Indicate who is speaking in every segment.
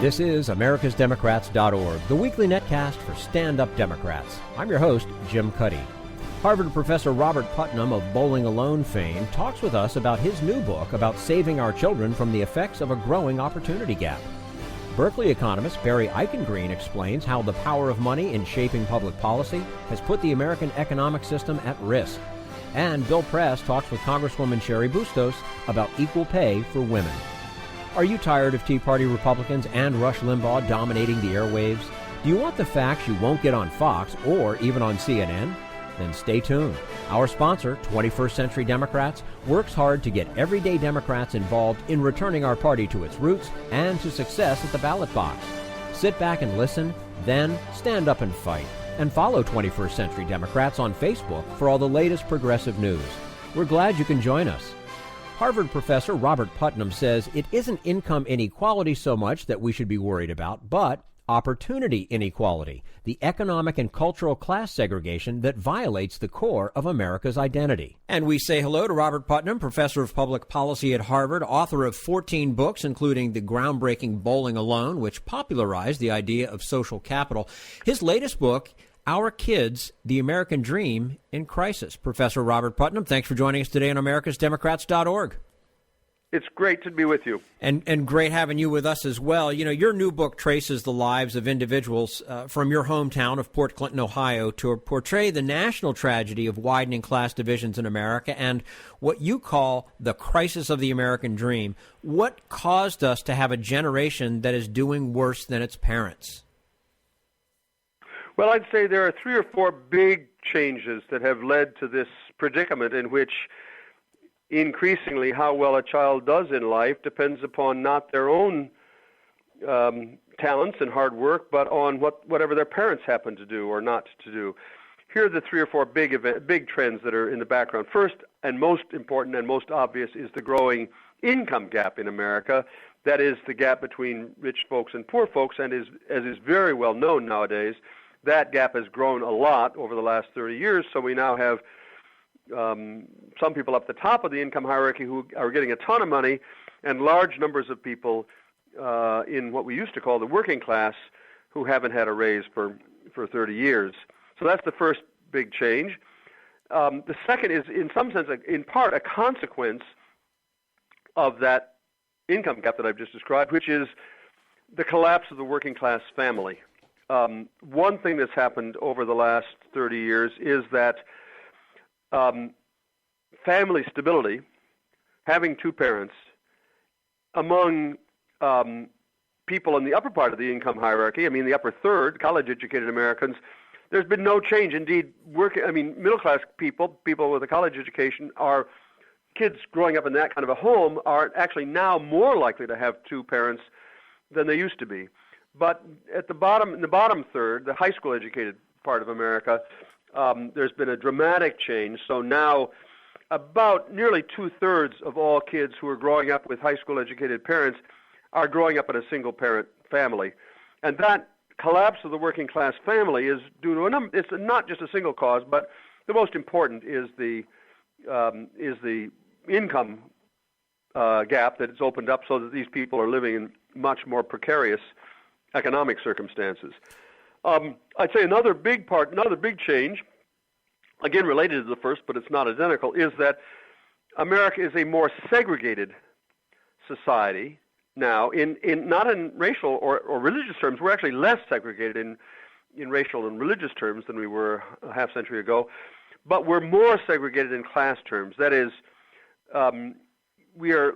Speaker 1: This is americasdemocrats.org, the weekly netcast for stand-up Democrats. I'm your host, Jim Cuddy. Harvard professor Robert Putnam of Bowling Alone fame talks with us about his new book about saving our children from the effects of a growing opportunity gap. Berkeley economist Barry Eichengreen explains how the power of money in shaping public policy has put the American economic system at risk. And Bill Press talks with Congresswoman Cheri Bustos about equal pay for women. Are you tired of Tea Party Republicans and Rush Limbaugh dominating the airwaves? Do you want the facts you won't get on Fox or even on CNN? Then stay tuned. Our sponsor, 21st Century Democrats, works hard to get everyday Democrats involved in returning our party to its roots and to success at the ballot box. Sit back and listen, then stand up and fight. And follow 21st Century Democrats on Facebook for all the latest progressive news. We're glad you can join us. Harvard professor Robert Putnam says it isn't income inequality so much that we should be worried about, but opportunity inequality, the economic and cultural class segregation that violates the core of America's identity. And we say hello to Robert Putnam, professor of public policy at Harvard, author of 14 books, including the groundbreaking Bowling Alone, which popularized the idea of social capital. His latest book, Our Kids, the American Dream in Crisis. Professor Robert Putnam, thanks for joining us today on americasdemocrats.org.
Speaker 2: It's great to be with you.
Speaker 1: And great having you with us as well. You know, your new book traces the lives of individuals from your hometown of Port Clinton, Ohio, to portray the national tragedy of widening class divisions in America and what you call the crisis of the American dream. What caused us to have a generation that is doing worse than its parents?
Speaker 2: Well, I'd say there are 3 or 4 big changes that have led to this predicament in which increasingly how well a child does in life depends upon not their own talents and hard work, but on whatever their parents happen to do or not to do. Here are the 3 or 4 big trends that are in the background. First, and most important and most obvious, is the growing income gap in America. That is the gap between rich folks and poor folks, and as is very well known nowadays, that gap has grown a lot over the last 30 years, so we now have some people up the top of the income hierarchy who are getting a ton of money, and large numbers of people in what we used to call the working class who haven't had a raise for 30 years. So that's the first big change. The second is, in some sense, in part, a consequence of that income gap that I've just described, which is the collapse of the working class family. One thing that's happened over the last 30 years is that family stability, having 2 parents, among people in the upper part of the income hierarchy, I mean the upper third, college-educated Americans, there's been no change. Indeed, middle-class people with a college education, are kids growing up in that kind of a home are actually now more likely to have 2 parents than they used to be. But at the bottom, in the bottom third, the high school educated part of America, there's been a dramatic change. So now about nearly 2/3 of all kids who are growing up with high school educated parents are growing up in a single parent family. And that collapse of the working class family is due to it's not just a single cause, but the most important is the income gap that it's opened up so that these people are living in much more precarious economic circumstances. I'd say another big change, again related to the first, but it's not identical, is that America is a more segregated society now, not in racial or religious terms. We're actually less segregated in racial and religious terms than we were a half century ago, but we're more segregated in class terms. That is, we're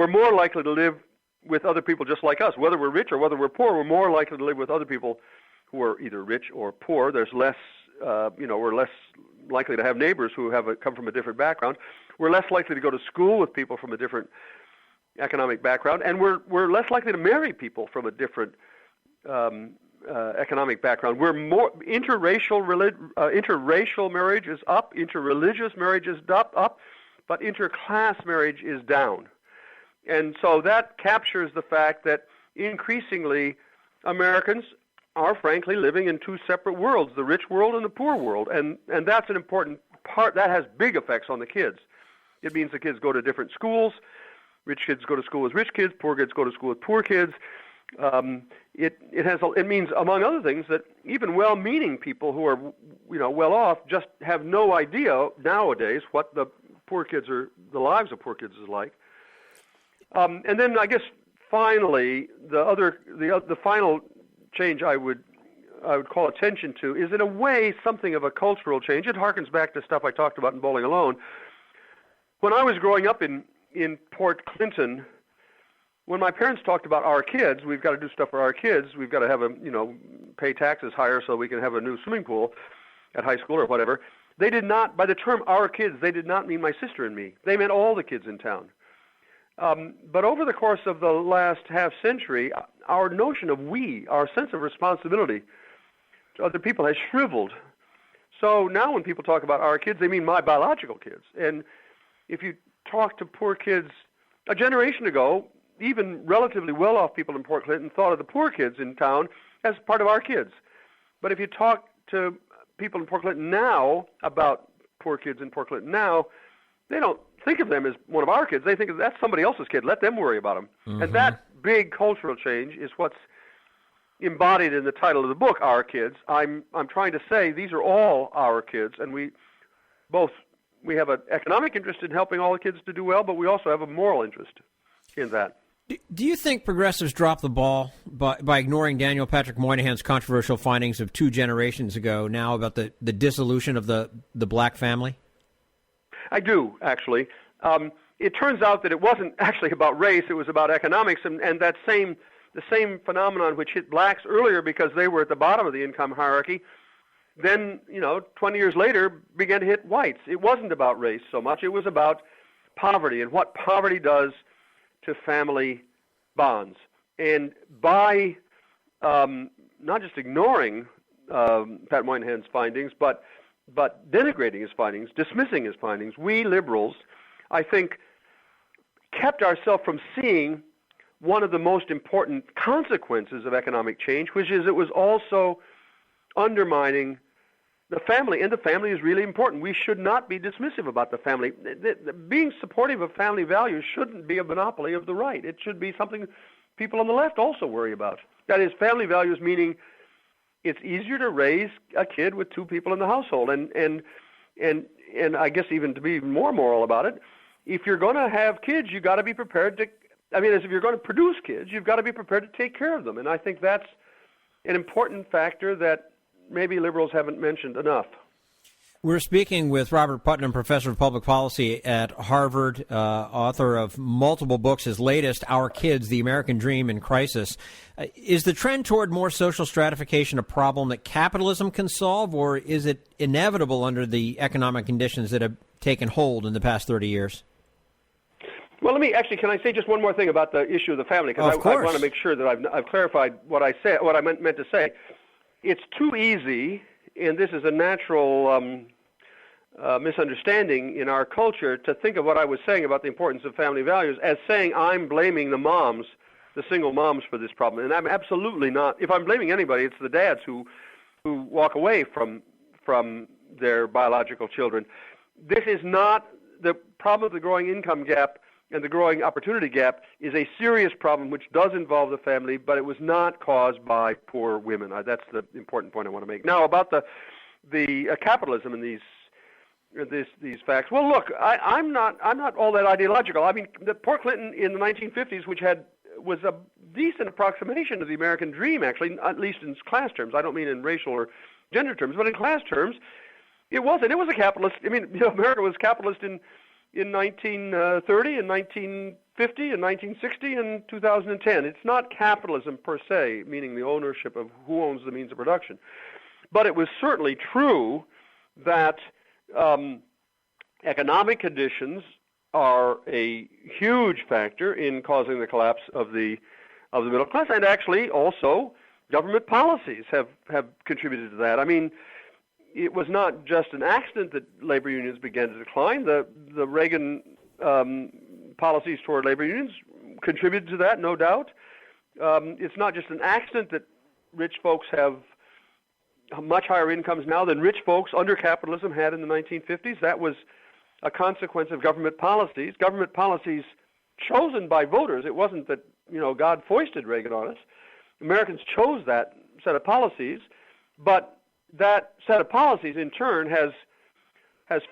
Speaker 2: more likely to live with other people just like us. Whether we're rich or whether we're poor, we're more likely to live with other people who are either rich or poor. There's less, we're less likely to have neighbors who come from a different background. We're less likely to go to school with people from a different economic background, and we're less likely to marry people from a different economic background. We're more interracial marriage is up, interreligious marriage is up, but interclass marriage is down. And so that captures the fact that increasingly Americans are frankly living in 2 separate worlds, the rich world and the poor world. And that's an important part. That has big effects on the kids. It means the kids go to different schools. Rich kids go to school with rich kids. Poor kids go to school with poor kids. It means, among other things, that even well-meaning people who are well off just have no idea nowadays what the lives of poor kids is like. And then I guess finally the final change I would call attention to is, in a way, something of a cultural change. It harkens back to stuff I talked about in Bowling Alone. When I was growing up in Port Clinton, when my parents talked about our kids, we've got to do stuff for our kids. We've got to have pay taxes higher so we can have a new swimming pool at high school or whatever. They did not, by the term "our kids," they did not mean my sister and me. They meant all the kids in town. But over the course of the last half century, our notion of we, our sense of responsibility to other people, has shriveled. So now when people talk about our kids, they mean my biological kids. And if you talk to poor kids a generation ago, even relatively well-off people in Port Clinton thought of the poor kids in town as part of our kids. But if you talk to people in Port Clinton now about poor kids in Port Clinton now, they don't think of them as one of our kids. They think that's somebody else's kid. Let them worry about them. Mm-hmm. And that big cultural change is what's embodied in the title of the book, Our Kids. I'm trying to say these are all our kids, and we have an economic interest in helping all the kids to do well, but we also have a moral interest in that.
Speaker 1: Do you think progressives dropped the ball by ignoring Daniel Patrick Moynihan's controversial findings of 2 generations ago now about the dissolution of the black family?
Speaker 2: I do, actually. It turns out that it wasn't actually about race, it was about economics, and the same phenomenon which hit blacks earlier because they were at the bottom of the income hierarchy, then, 20 years later began to hit whites. It wasn't about race so much, it was about poverty and what poverty does to family bonds. And by not just ignoring Pat Moynihan's findings, but denigrating his findings, dismissing his findings, we liberals, I think, kept ourselves from seeing one of the most important consequences of economic change, which is it was also undermining the family, and the family is really important. We should not be dismissive about the family. Being supportive of family values shouldn't be a monopoly of the right. It should be something people on the left also worry about. That is, family values meaning it's easier to raise a kid with 2 people in the household, and I guess even to be even more moral about it, if you're going to have kids, you've got to be prepared to. If you're going to produce kids, you've got to be prepared to take care of them, and I think that's an important factor that maybe liberals haven't mentioned enough.
Speaker 1: We're speaking with Robert Putnam, professor of public policy at Harvard, author of multiple books. His latest, Our Kids, The American Dream in Crisis. Is the trend toward more social stratification a problem that capitalism can solve, or is it inevitable under the economic conditions that have taken hold in the past 30 years?
Speaker 2: Well, can I say just one more thing about the issue of the family? Because I want to make sure that I've clarified what I said, what I meant to say. It's too easy, and this is a natural misunderstanding in our culture, to think of what I was saying about the importance of family values as saying I'm blaming the single moms for this problem. And I'm absolutely not. If I'm blaming anybody, it's the dads who walk away from their biological children. This is not the problem of the growing income gap. And the growing opportunity gap is a serious problem which does involve the family, but it was not caused by poor women. That's the important point I want to make. Now, about the capitalism and these facts. Well, look, I'm not all that ideological. The Port Clinton in the 1950s, which was a decent approximation of the American dream, actually, at least in class terms. I don't mean in racial or gender terms, but in class terms, it was. And it was a capitalist. America was capitalist in 1930 and 1950 and 1960 and 2010. It's not capitalism per se, meaning the ownership of who owns the means of production. But it was certainly true that economic conditions are a huge factor in causing the collapse of the middle class, and actually also government policies have contributed to that. It was not just an accident that labor unions began to decline. The Reagan policies toward labor unions contributed to that, no doubt. It's not just an accident that rich folks have much higher incomes now than rich folks under capitalism had in the 1950s. That was a consequence of government policies. Government policies chosen by voters. It wasn't that, God foisted Reagan on us. Americans chose that set of policies, but that set of policies in turn has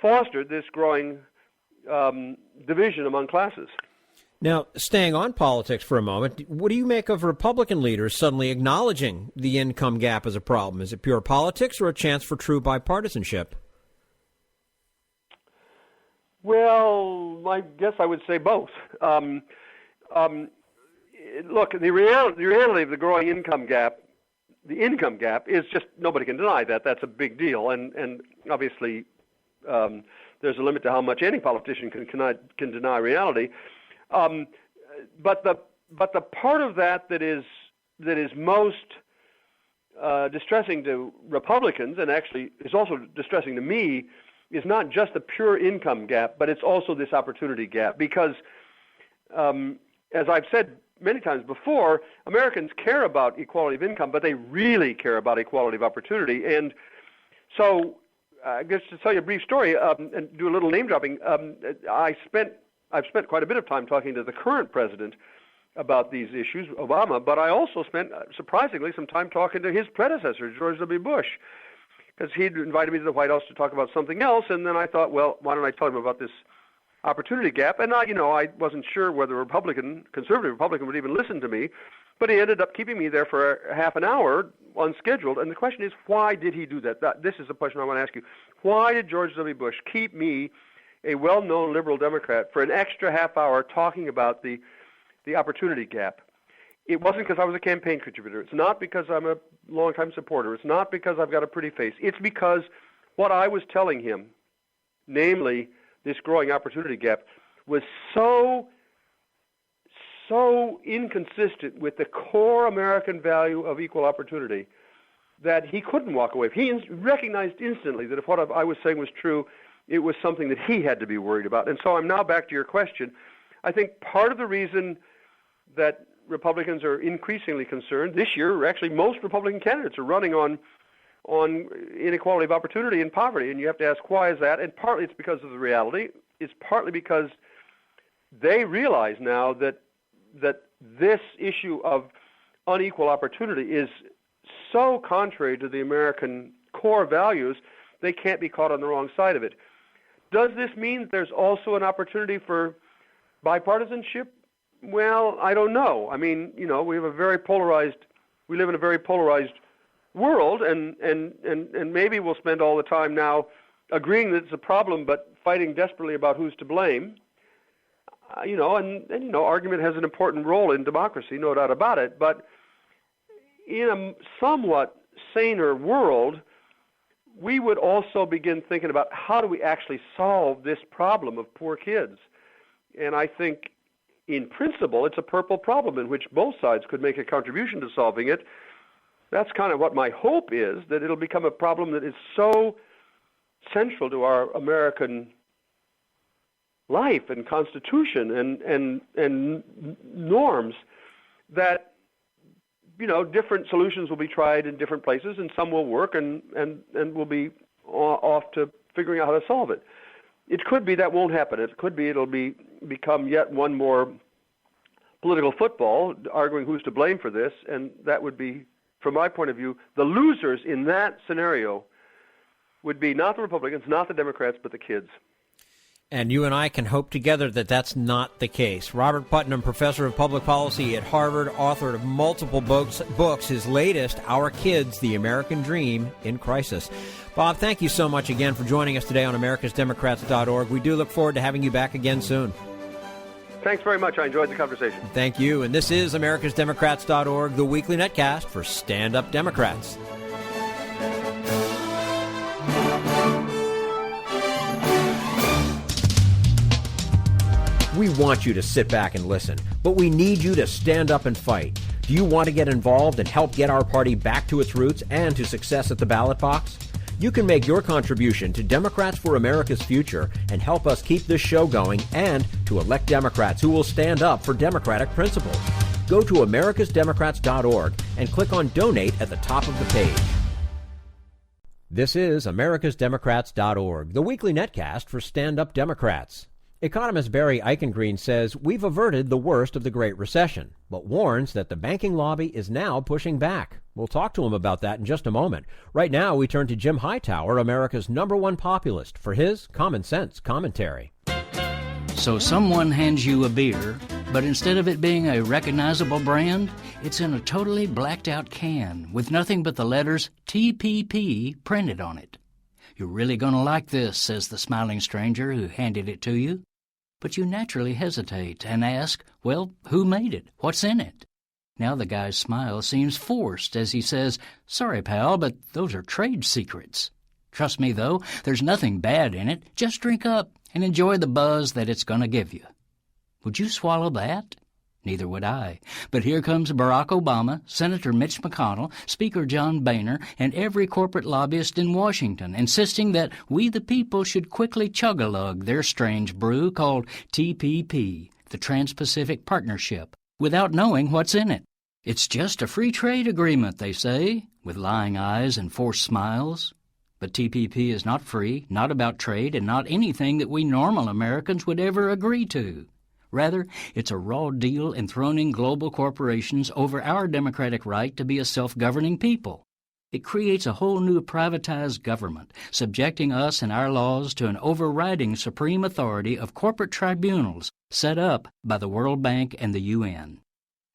Speaker 2: fostered this growing division among classes.
Speaker 1: Now, staying on politics for a moment, what do you make of Republican leaders suddenly acknowledging the income gap as a problem? Is it pure politics or a chance for true bipartisanship?
Speaker 2: Well, I guess I would say both. Look, the reality of the growing income gap is just, nobody can deny that. That's a big deal, and obviously there's a limit to how much any politician can deny reality. But the part of that is most distressing to Republicans, and actually is also distressing to me, is not just the pure income gap, but it's also this opportunity gap. Because, as I've said many times before, Americans care about equality of income, but they really care about equality of opportunity. And so, I guess to tell you a brief story and do a little name dropping, I've spent quite a bit of time talking to the current president about these issues, Obama, but I also spent, surprisingly, some time talking to his predecessor, George W. Bush, because he'd invited me to the White House to talk about something else, and then I thought, well, why don't I tell him about this opportunity gap? And I wasn't sure whether conservative Republican would even listen to me, but he ended up keeping me there for half an hour unscheduled. And the question is, why did he do that? This is the question I want to ask you. Why did George W. Bush keep me, a well-known liberal Democrat, for an extra half hour talking about the opportunity gap? It wasn't because I was a campaign contributor. It's not because I'm a longtime supporter. It's not because I've got a pretty face. It's because what I was telling him, namely this growing opportunity gap, was so inconsistent with the core American value of equal opportunity that he couldn't walk away. He recognized instantly that if what I was saying was true, it was something that he had to be worried about. And so I'm now back to your question. I think part of the reason that Republicans are increasingly concerned this year, actually most Republican candidates are running on inequality of opportunity and poverty, and you have to ask, why is that? And partly it's because of the reality. It's partly because they realize now that this issue of unequal opportunity is so contrary to the American core values, they can't be caught on the wrong side of it. Does this mean there's also an opportunity for bipartisanship? Well, I don't know. I mean, we live in a very polarized world, and maybe we'll spend all the time now agreeing that it's a problem, but fighting desperately about who's to blame. Argument has an important role in democracy, no doubt about it. But in a somewhat saner world, we would also begin thinking about how do we actually solve this problem of poor kids. And I think, in principle, it's a purple problem in which both sides could make a contribution to solving it. That's kind of what my hope is, that it'll become a problem that is so central to our American life and constitution and norms that, different solutions will be tried in different places, and some will work and we'll be off to figuring out how to solve it. It could be that won't happen. It could be it'll become yet one more political football, arguing who's to blame for this, and that would be, from my point of view, the losers in that scenario would be not the Republicans, not the Democrats, but the kids.
Speaker 1: And you and I can hope together that that's not the case. Robert Putnam, professor of public policy at Harvard, author of multiple books, his latest, Our Kids, The American Dream in Crisis. Bob, thank you so much again for joining us today on americasdemocrats.org. We do look forward to having you back again soon.
Speaker 2: Thanks very much. I enjoyed the conversation.
Speaker 1: Thank you. And this is americasdemocrats.org, the weekly netcast for Stand Up Democrats. We want you to sit back and listen, but we need you to stand up and fight. Do you want to get involved and help get our party back to its roots and to success at the ballot box? You can make your contribution to Democrats for America's Future and help us keep this show going and to elect Democrats who will stand up for democratic principles. Go to americasdemocrats.org and click on Donate at the top of the page. This is americasdemocrats.org, the weekly netcast for Stand Up Democrats. Economist Barry Eichengreen says we've averted the worst of the Great Recession, but warns that the banking lobby is now pushing back. We'll talk to him about that in just a moment. Right now, we turn to Jim Hightower, America's #1 populist, for his common sense commentary.
Speaker 3: So someone hands you a beer, but instead of it being a recognizable brand, it's in a totally blacked out can with nothing but the letters TPP printed on it. "You're really going to like this," says the smiling stranger who handed it to you. But you naturally hesitate and ask, well, who made it? What's in it? Now the guy's smile seems forced as he says, "Sorry, pal, but those are trade secrets." Trust me, though, there's nothing bad in it. Just drink up and enjoy the buzz that it's going to give you. Would you swallow that? Neither would I. But here comes Barack Obama, Senator Mitch McConnell, Speaker John Boehner, and every corporate lobbyist in Washington, insisting that we the people should quickly chug-a-lug their strange brew called TPP, the Trans-Pacific Partnership, without knowing what's in it. It's just a free trade agreement, they say, with lying eyes and forced smiles. But TPP is not free, not about trade, and not anything that we normal Americans would ever agree to. Rather, it's a raw deal enthroning global corporations over our democratic right to be a self-governing people. It creates a whole new privatized government, subjecting us and our laws to an overriding supreme authority of corporate tribunals set up by the World Bank and the UN.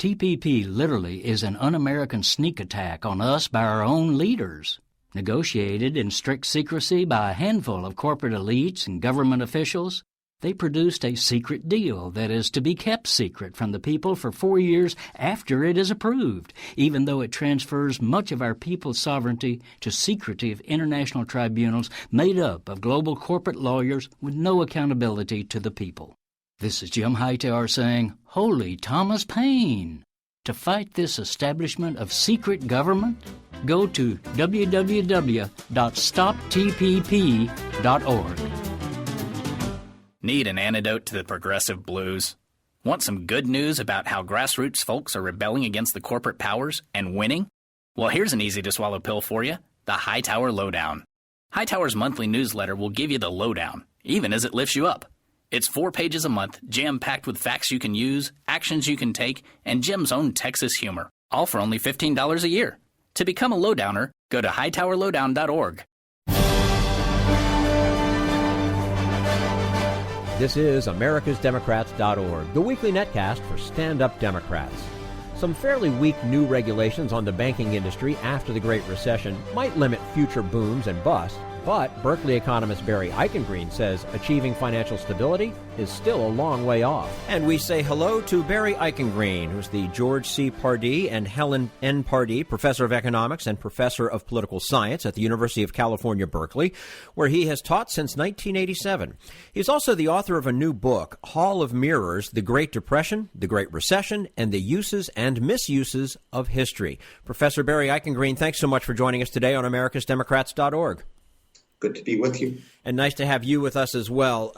Speaker 3: TPP literally is an un-American sneak attack on us by our own leaders. Negotiated in strict secrecy by a handful of corporate elites and government officials, they produced a secret deal that is to be kept secret from the people for 4 years after it is approved, even though it transfers much of our people's sovereignty to secretive international tribunals made up of global corporate lawyers with no accountability to the people. This is Jim Hightower saying, Holy Thomas Paine! To fight this establishment of secret government, go to www.stoptpp.org.
Speaker 4: Need an antidote to the progressive blues? Want some good news about how grassroots folks are rebelling against the corporate powers and winning? Well, here's an easy-to-swallow pill for you, the Hightower Lowdown. Hightower's monthly newsletter will give you the lowdown, even as it lifts you up. It's 4 pages a month, jam-packed with facts you can use, actions you can take, and Jim's own Texas humor, all for only $15 a year. To become a lowdowner, go to hightowerlowdown.org.
Speaker 1: This is americasdemocrats.org, the weekly netcast for stand-up Democrats. Some fairly weak new regulations on the banking industry after the Great Recession might limit future booms and busts, but Berkeley economist Barry Eichengreen says achieving financial stability is still a long way off. And we say hello to Barry Eichengreen, who's the George C. Pardee and Helen N. Pardee Professor of Economics and Professor of Political Science at the University of California, Berkeley, where he has taught since 1987. He's also the author of a new book, Hall of Mirrors, The Great Depression, The Great Recession, and the Uses and Misuses of History. Professor Barry Eichengreen, thanks so much for joining us today on americasdemocrats.org.
Speaker 5: Good to be with you.
Speaker 1: And nice to have you with us as well.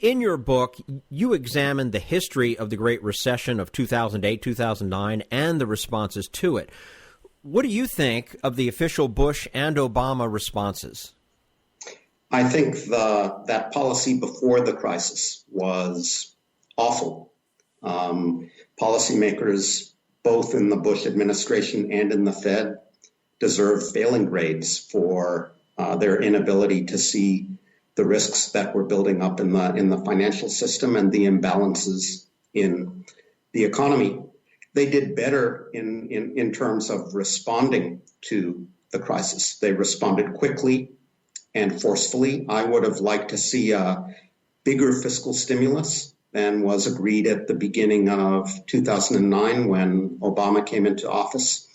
Speaker 1: In your book, you examined the history of the Great Recession of 2008, 2009, and the responses to it. What do you think of the official Bush and Obama responses?
Speaker 5: I think that policy before the crisis was awful. Policymakers, both in the Bush administration and in the Fed, deserve failing grades for their inability to see the risks that were building up in the financial system and the imbalances in the economy. They did better in terms of responding to the crisis. They responded quickly and forcefully. I would have liked to see a bigger fiscal stimulus than was agreed at the beginning of 2009 when Obama came into office.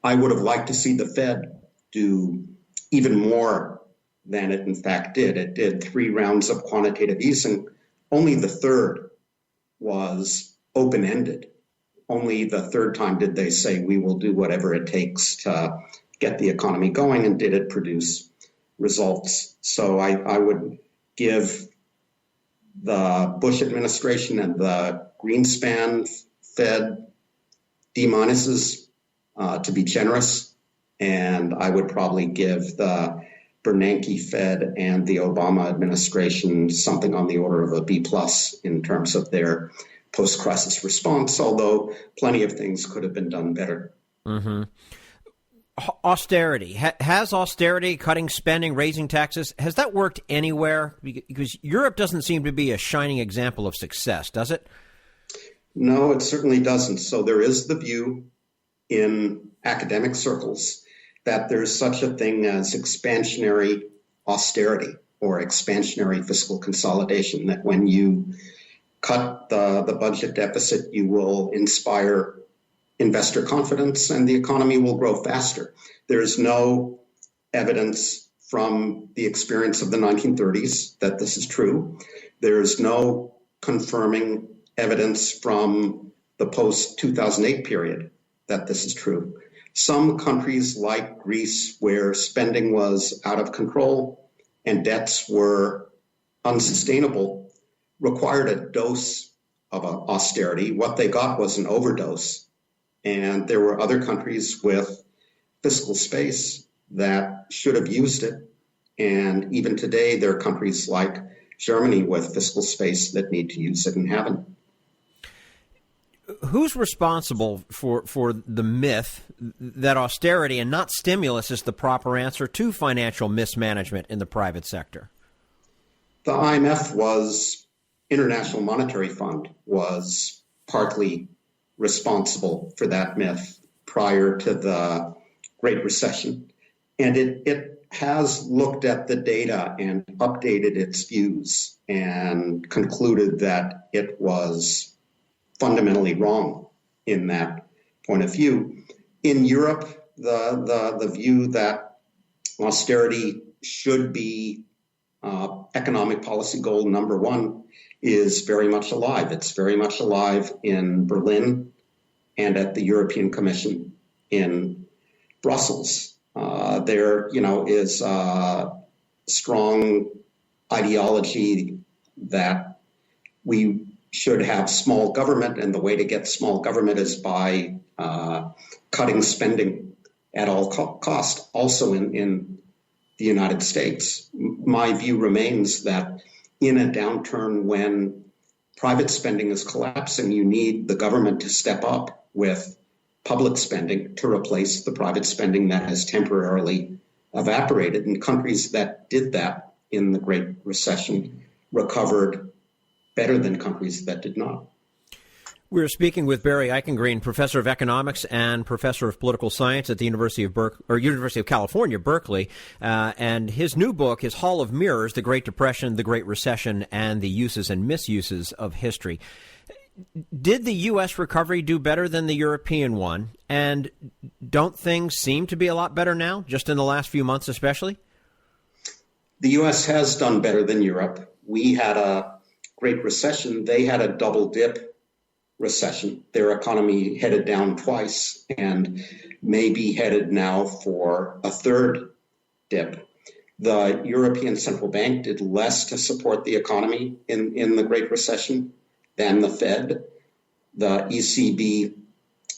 Speaker 5: I would have liked to see the Fed do even more than it in fact did. It did 3 rounds of quantitative easing. Only the third was open-ended. Only the third time did they say, we will do whatever it takes to get the economy going, and did it produce results. So I would give the Bush administration and the Greenspan Fed D-minuses to be generous. And I would probably give the Bernanke Fed and the Obama administration something on the order of a B+ in terms of their post-crisis response, although plenty of things could have been done better.
Speaker 1: Mm-hmm. Austerity. Has austerity, cutting spending, raising taxes, has that worked anywhere? Because Europe doesn't seem to be a shining example of success, does it?
Speaker 5: No, it certainly doesn't. So there is the view in academic circles that there's such a thing as expansionary austerity or expansionary fiscal consolidation, that when you cut the budget deficit, you will inspire investor confidence and the economy will grow faster. There is no evidence from the experience of the 1930s that this is true. There is no confirming evidence from the post-2008 period that this is true. Some countries like Greece, where spending was out of control and debts were unsustainable, required a dose of austerity. What they got was an overdose. And there were other countries with fiscal space that should have used it. And even today, there are countries like Germany with fiscal space that need to use it and haven't.
Speaker 1: Who's responsible for the myth that austerity and not stimulus is the proper answer to financial mismanagement in the private sector?
Speaker 5: The IMF International Monetary Fund was partly responsible for that myth prior to the Great Recession. And it has looked at the data and updated its views and concluded that it was fundamentally wrong in that point of view. In Europe, the view that austerity should be economic policy goal number one is very much alive. It's very much alive in Berlin and at the European Commission in Brussels. There, is a strong ideology that we should have small government, and the way to get small government is by cutting spending at all cost, also in the United States. My view remains that in a downturn when private spending is collapsing, you need the government to step up with public spending to replace the private spending that has temporarily evaporated. And countries that did that in the Great Recession recovered better than countries that did not.
Speaker 1: We're speaking with Barry Eichengreen, professor of economics and professor of political science at the University of California, Berkeley. And his new book is Hall of Mirrors, The Great Depression, the Great Recession, and the Uses and Misuses of History. Did the U.S. recovery do better than the European one? And don't things seem to be a lot better now, just in the last few months especially?
Speaker 5: The U.S. has done better than Europe. We had a Great Recession. They had a double dip recession. Their economy headed down twice and may be headed now for a third dip. The European Central Bank did less to support the economy in the Great Recession than the Fed. The ECB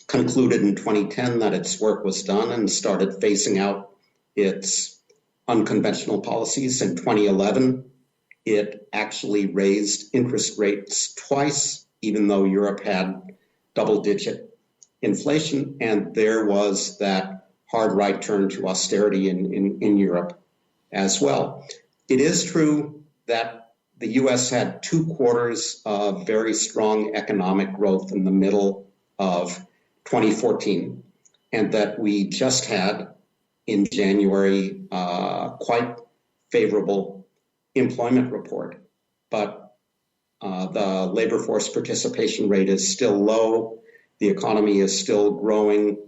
Speaker 5: concluded in 2010 that its work was done and started phasing out its unconventional policies. In 2011, it actually raised interest rates twice, even though Europe had double-digit inflation, and there was that hard right turn to austerity in Europe as well. It is true that the U.S. had 2 quarters of very strong economic growth in the middle of 2014, and that we just had in January quite favorable employment report. But the labor force participation rate is still low. The economy is still growing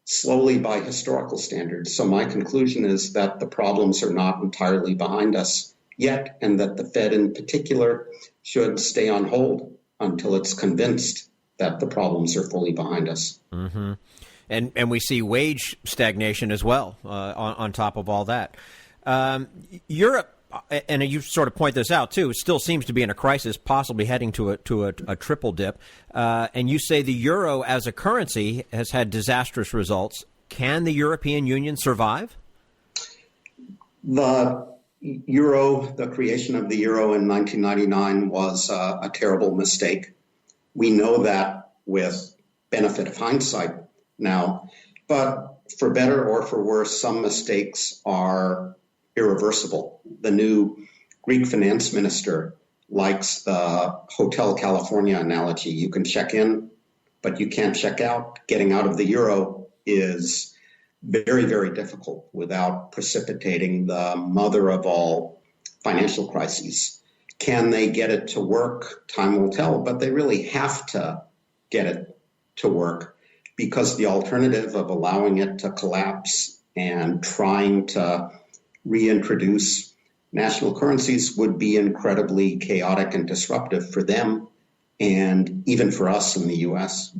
Speaker 5: slowly by historical standards. So my conclusion is that the problems are not entirely behind us yet, and that the Fed in particular should stay on hold until it's convinced that the problems are fully behind us.
Speaker 1: Mm-hmm. And we see wage stagnation as well on top of all that. Europe, and you sort of point this out too, still seems to be in a crisis, possibly heading to a triple dip. And you say the euro as a currency has had disastrous results. Can the European Union survive?
Speaker 5: The euro, the creation of the euro in 1999 was a terrible mistake. We know that with benefit of hindsight now, but for better or for worse, some mistakes are irreversible. The new Greek finance minister likes the Hotel California analogy. You can check in, but you can't check out. Getting out of the euro is very, very difficult without precipitating the mother of all financial crises. Can they get it to work? Time will tell, but they really have to get it to work, because the alternative of allowing it to collapse and trying to reintroduce national currencies would be incredibly chaotic and disruptive for them and even for us in the U.S.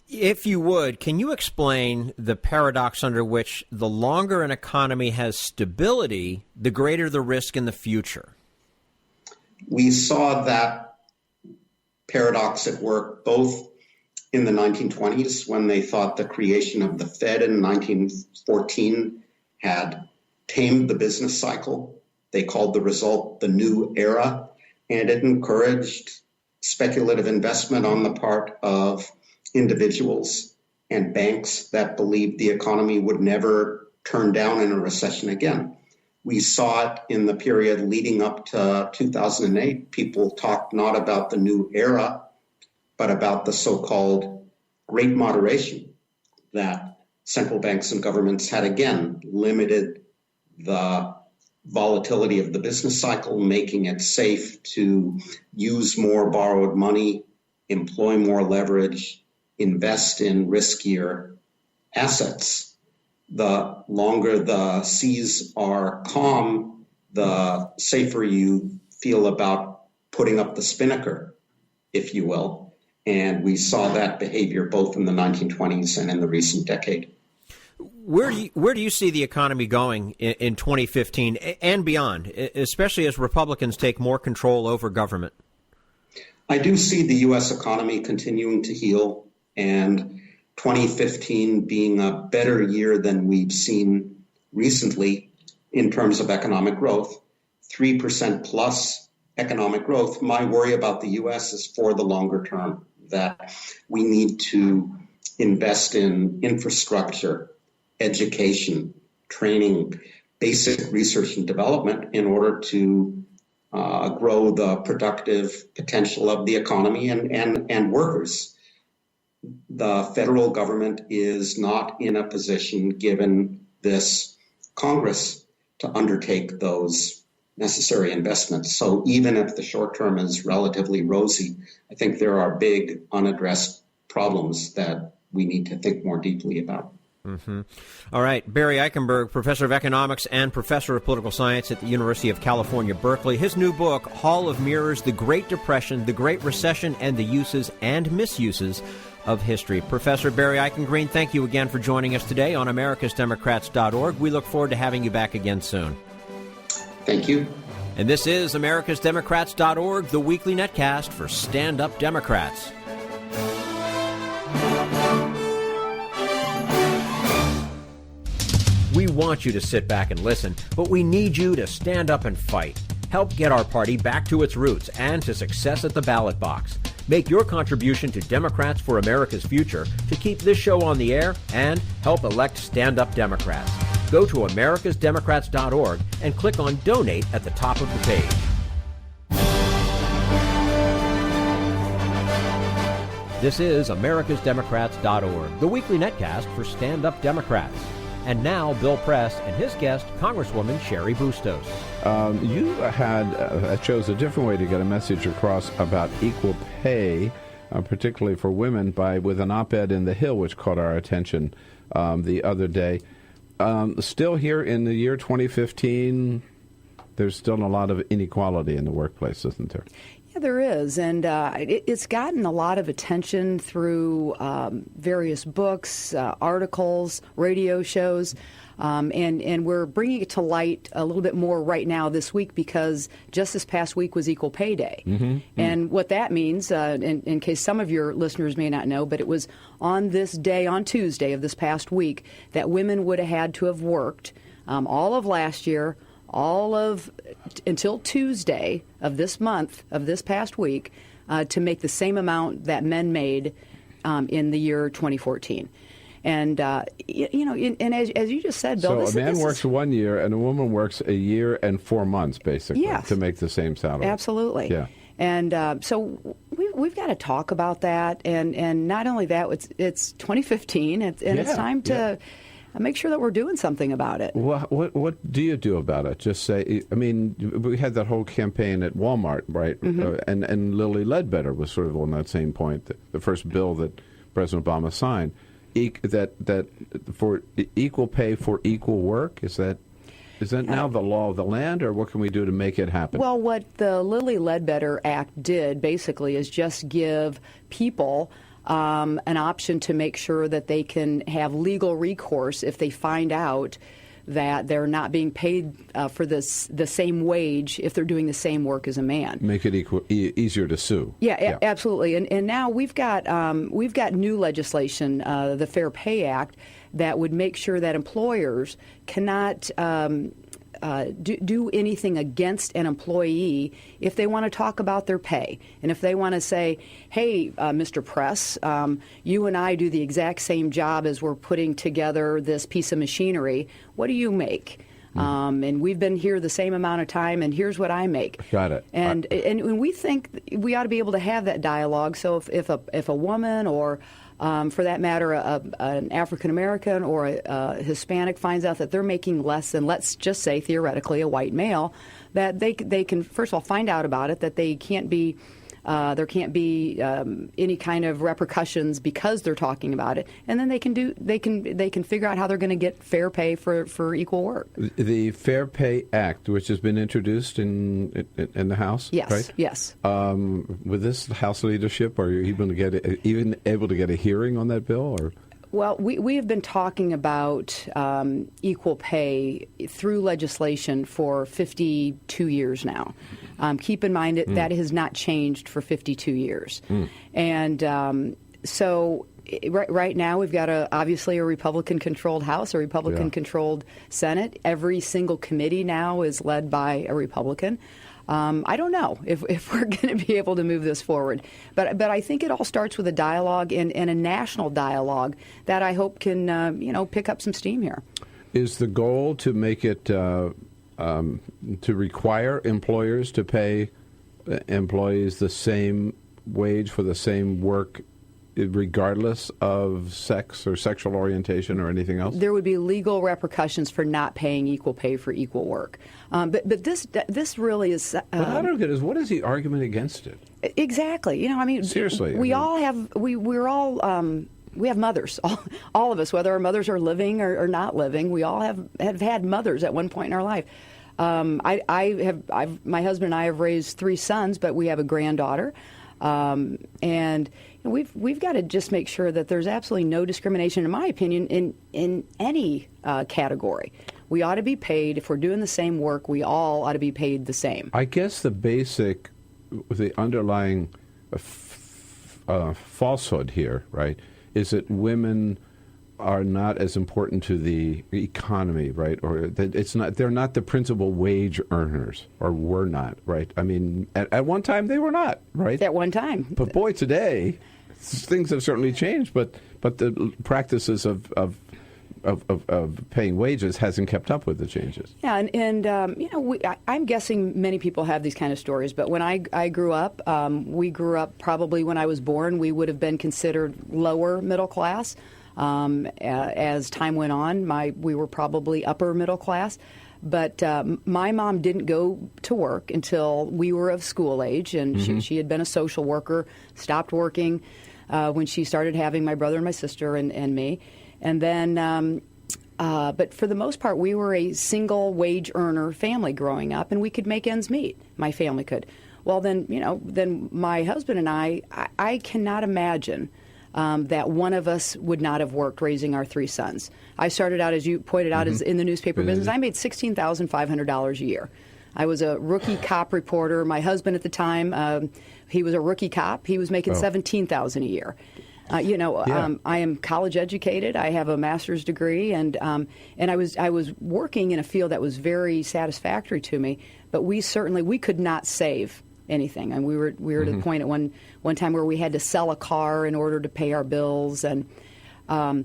Speaker 1: If you would, can you explain the paradox under which the longer an economy has stability, the greater the risk in the future?
Speaker 5: We saw that paradox at work both in the 1920s, when they thought the creation of the Fed in 1914 had tamed the business cycle. They called the result the new era, and it encouraged speculative investment on the part of individuals and banks that believed the economy would never turn down in a recession again. We saw it in the period leading up to 2008. People talked not about the new era, but about the so-called Great Moderation, that central banks and governments had again limited the volatility of the business cycle, making it safe to use more borrowed money, employ more leverage, invest in riskier assets. The longer the seas are calm, the safer you feel about putting up the spinnaker, if you will. And we saw that behavior both in the 1920s and in the recent decade.
Speaker 1: Where do you see the economy going in 2015 and beyond, especially as Republicans take more control over government?
Speaker 5: I do see the U.S. economy continuing to heal, and 2015 being a better year than we've seen recently in terms of economic growth, 3% plus economic growth. My worry about the U.S. is for the longer term, that we need to invest in infrastructure, education, training, basic research and development in order to grow the productive potential of the economy and workers. The federal government is not in a position, given this Congress, to undertake those necessary investments. So even if the short term is relatively rosy, I think there are big unaddressed problems that we need to think more deeply about.
Speaker 1: Mm-hmm. All right. Barry Eichengreen, professor of economics and professor of political science at the University of California, Berkeley. His new book, Hall of Mirrors, The Great Depression, The Great Recession, and the Uses and Misuses of History. Professor Barry Eichengreen, thank you again for joining us today on americasdemocrats.org. We look forward to having you back again soon.
Speaker 5: Thank you.
Speaker 1: And this is americasdemocrats.org, the weekly netcast for stand-up Democrats. We want you to sit back and listen, but we need you to stand up and fight. Help get our party back to its roots and to success at the ballot box. Make your contribution to Democrats for America's Future to keep this show on the air and help elect stand-up Democrats. Go to americasdemocrats.org and click on Donate at the top of the page. This is americasdemocrats.org, the weekly netcast for stand-up Democrats. And now, Bill Press and his guest, Congresswoman Cheri Bustos.
Speaker 6: You chose a different way to get a message across about equal pay, particularly for women, with an op-ed in The Hill, which caught our attention the other day. Still here in the year 2015, there's still a lot of inequality in the workplace, isn't there?
Speaker 7: Yeah, there is, and it's gotten a lot of attention through various books, articles, radio shows, and we're bringing it to light a little bit more right now this week because just this past week was Equal Pay Day. Mm-hmm. And what that means, in case some of your listeners may not know, but it was on this day, on Tuesday of this past week, that women would have had to have worked all of last year, until Tuesday of this month, of this past week, to make the same amount that men made in the year 2014. And, and as you just said, Bill,
Speaker 6: so a man works 1 year and a woman works a year and 4 months, basically, to make the same salary.
Speaker 7: Absolutely.
Speaker 6: Yeah.
Speaker 7: And so we've got to talk about that. And not only that, it's 2015, and it's time to make sure that we're doing something about it.
Speaker 6: What do you do about it? Just say, I mean, we had that whole campaign at Walmart, right? And Lilly Ledbetter was sort of on that same point, the first bill that President Obama signed, that for equal pay for equal work. Is that now the law of the land, or what can we do to make it happen?
Speaker 7: Well, what the Lilly Ledbetter Act did basically is just give people an option to make sure that they can have legal recourse if they find out that they're not being paid for the same wage if they're doing the same work as a man.
Speaker 6: Make it easier to sue.
Speaker 7: Yeah. Absolutely. And now we've got new legislation, the Fair Pay Act, that would make sure that employers cannot do anything against an employee if they want to talk about their pay. And if they want to say, hey, Mr. Press, you and I do the exact same job as we're putting together this piece of machinery. What do you make? And we've been here the same amount of time, and here's what I make.
Speaker 6: Got it.
Speaker 7: And we think we ought to be able to have that dialogue. So if a woman or for that matter, an African American or a Hispanic finds out that they're making less than, let's just say theoretically, a white male, that they can first of all find out about it, that they can't be. There can't be any kind of repercussions because they're talking about it, and then they can figure out how they're going to get fair pay for equal work.
Speaker 6: The Fair Pay Act, which has been introduced in the House,
Speaker 7: yes,
Speaker 6: right?
Speaker 7: Yes.
Speaker 6: With this House leadership, are you even able to get a hearing on that bill, or?
Speaker 7: Well, we have been talking about equal pay through legislation for 52 years now. Keep in mind that has not changed for 52 years. And so right now we've got obviously a Republican-controlled House, a Republican-controlled Senate. Every single committee now is led by a Republican. I don't know if we're going to be able to move this forward, but I think it all starts with a dialogue and a national dialogue that I hope can pick up some steam here.
Speaker 6: Is the goal to make it to require employers to pay employees the same wage for the same work, regardless of sex or sexual orientation or anything else? There
Speaker 7: would be legal repercussions for not paying equal pay for equal work. But this really is.
Speaker 6: What I don't get is, what is the argument against it?
Speaker 7: Exactly. Seriously, we have mothers. All of us, whether our mothers are living or not living, we all have had mothers at one point in our life. My husband and I have raised 3 sons, but we have a granddaughter. And we've got to just make sure that there's absolutely no discrimination, in my opinion, in any category. We ought to be paid. If we're doing the same work, we all ought to be paid the same.
Speaker 6: I guess the underlying falsehood here, right, is that women are not as important to the economy, right? Or that they're not the principal wage earners, or were not, right? I mean, at one time they were not, right?
Speaker 7: At one time.
Speaker 6: But boy, today things have certainly changed. But the practices of paying wages hasn't kept up with the changes.
Speaker 7: Yeah, and I'm guessing many people have these kind of stories. But when I grew up, we grew up probably when I was born, we would have been considered lower middle class. As time went on, we were probably upper middle class. But my mom didn't go to work until we were of school age, and she had been a social worker, stopped working when she started having my brother and my sister and me. And then, but for the most part, we were a single wage earner family growing up, and we could make ends meet. My family could. Well, then my husband and I cannot imagine that one of us would not have worked raising our 3 sons. I started out, as you pointed out, as in the newspaper business. I made $16,500 a year. I was a rookie cop reporter. My husband at the time, he was a rookie cop. He was making $17,000 a year. I am college educated. I have a master's degree, and I was working in a field that was very satisfactory to me. But we could not save anything, and we were to the point at one time where we had to sell a car in order to pay our bills. And but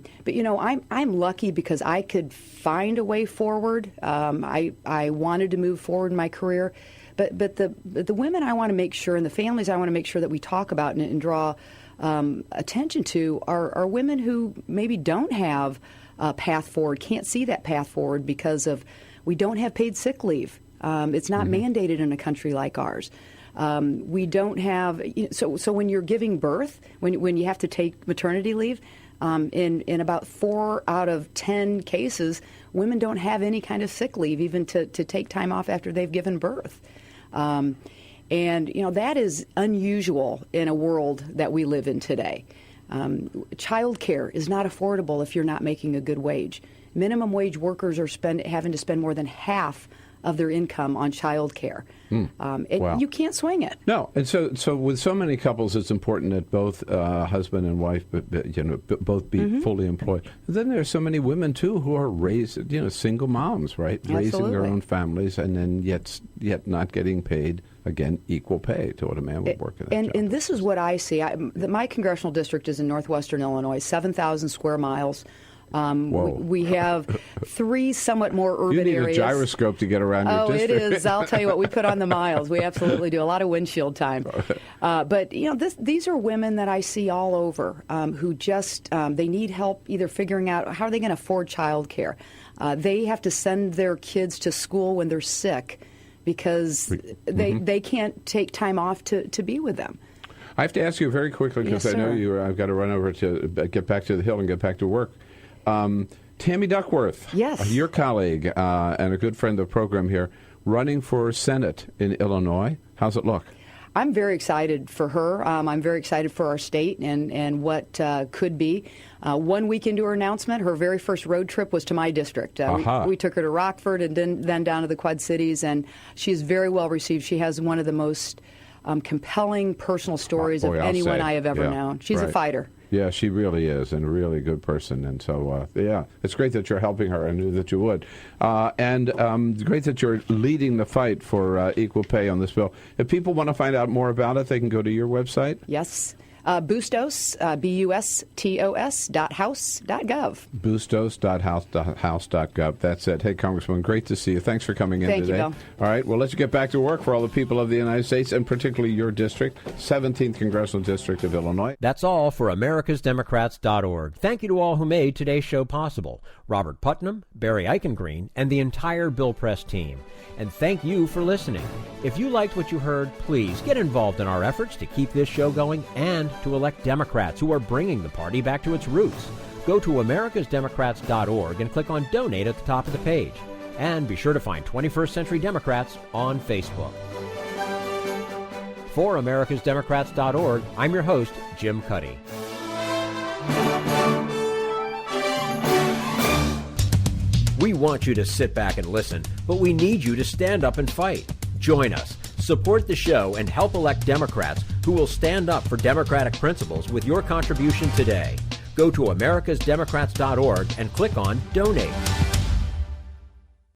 Speaker 7: I'm lucky because I could find a way forward. I wanted to move forward in my career. But the women I want to make sure, and the families I want to make sure that we talk about and draw attention to are women who maybe don't have a path forward, can't see that path forward because we don't have paid sick leave. It's not mandated in a country like ours. We don't have so when you're giving birth, when you have to take maternity leave, in about 4 out of 10 cases, women don't have any kind of sick leave even to take time off after they've given birth. And that is unusual in a world that we live in today. Child care is not affordable if you're not making a good wage. Minimum wage workers are having to spend more than half of their income on child care. Wow. You can't swing it.
Speaker 6: No, and so with so many couples, it's important that both husband and wife, both be fully employed. And then there are so many women too who are single moms, right,
Speaker 7: Absolutely.
Speaker 6: raising their own families, and then yet not getting paid. Again, equal pay to what a man would work at.
Speaker 7: And this is what I see. My congressional district is in northwestern Illinois, 7,000 square miles. We have 3 somewhat more urban areas.
Speaker 6: You need a gyroscope to get around your district.
Speaker 7: Oh, it is. I'll tell you what, we put on the miles. We absolutely do. A lot of windshield time. But, these are women that I see all over who just, they need help either figuring out how are they going to afford child care. They have to send their kids to school when they're sick because they can't take time off to be with them.
Speaker 6: I have to ask you very quickly because I know I've got to run over to get back to the Hill and get back to work. Tammy Duckworth,
Speaker 7: yes,
Speaker 6: your colleague and a good friend of the program here, running for Senate in Illinois. How's it look?
Speaker 7: I'm very excited for her. I'm very excited for our state and what could be. 1 week into her announcement, her very first road trip was to my district. We took her to Rockford and then down to the Quad Cities, and she's very well received. She has one of the most compelling personal stories of anyone I have ever known. She's a fighter.
Speaker 6: Yeah, she really is, and a really good person. And so, it's great that you're helping her. I knew that you would. And great that you're leading the fight for equal pay on this bill. If people want to find out more about it, they can go to your website?
Speaker 7: Yes. Bustos, bustos.house.gov.
Speaker 6: Bustos.house.gov. That's it. Hey, Congresswoman, great to see you. Thanks for coming in today.
Speaker 7: Thank you, Bill.
Speaker 6: All right, well, let's get back to work for all the people of the United States, and particularly your district, 17th Congressional District of Illinois.
Speaker 1: That's all for americasdemocrats.org. Thank you to all who made today's show possible. Robert Putnam, Barry Eichengreen, and the entire Bill Press team. And thank you for listening. If you liked what you heard, please get involved in our efforts to keep this show going and to elect Democrats who are bringing the party back to its roots. Go to americasdemocrats.org and click on Donate at the top of the page. And be sure to find 21st Century Democrats on Facebook. For americasdemocrats.org, I'm your host, Jim Cuddy. We want you to sit back and listen, but we need you to stand up and fight. Join us, support the show, and help elect Democrats who will stand up for democratic principles with your contribution today. Go to americasdemocrats.org and click on Donate.